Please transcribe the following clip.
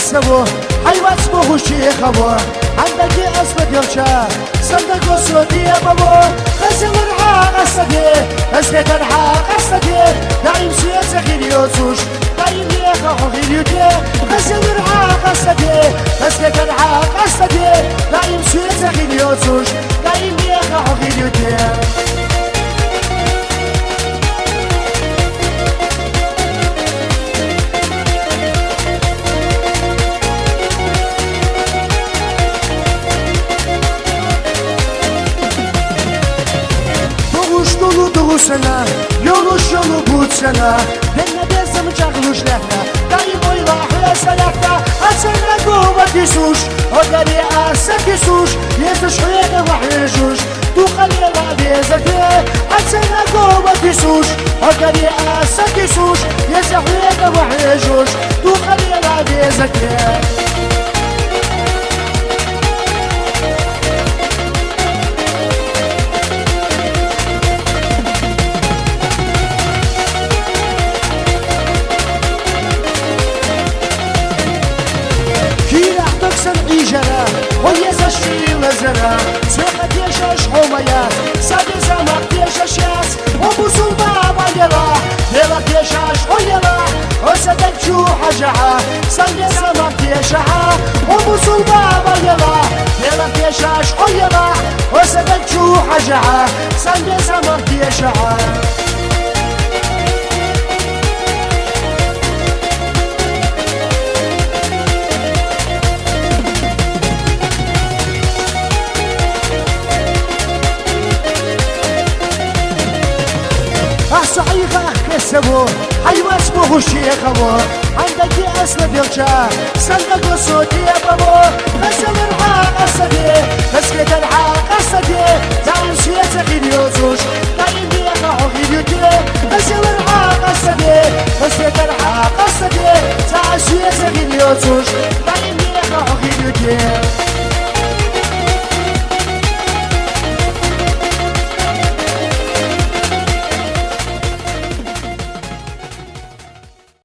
قصبو حيوات سموه الشيخبو عندك أسمد يرشا صندق وسودي بابو خسر العاق أستدي أسكت العاق أستدي دايم سياسة غيريوتوش دايم يخاخ غيريوتي خسر العاق أستدي أسكت العاق أستدي دايم سياسة غيريوتوش دايم يخاخ غيريوتي Sana yoluş yolu bu sana Benle bezim çağluş lehna Dayım oyla hleselekta Açana kuvveti suş O gari asaki suş Yesuş huyene vahyeşuş Tu kalila bezeti Açana kuvveti suş O gari asaki suş Yesuş huyene vahyeşuş Tu kalila bezeti جرا ويزش في وزرا سوق تيشش حوميا سادي زمق تيشش ياس وبوسو بابا يلا يلا تيشش ويلا وسدك شو حجعا سادي زمق تيشها وبوسو بابا يلا يلا تيشش ويلا وسدك شو حجعا سادي زمق تيشها صعيقة كسبو حيوة اسمه الشيخبو عندك أسند يرجع صندق وصوتي يا بابو خسر العاق أسدي مسكت العاق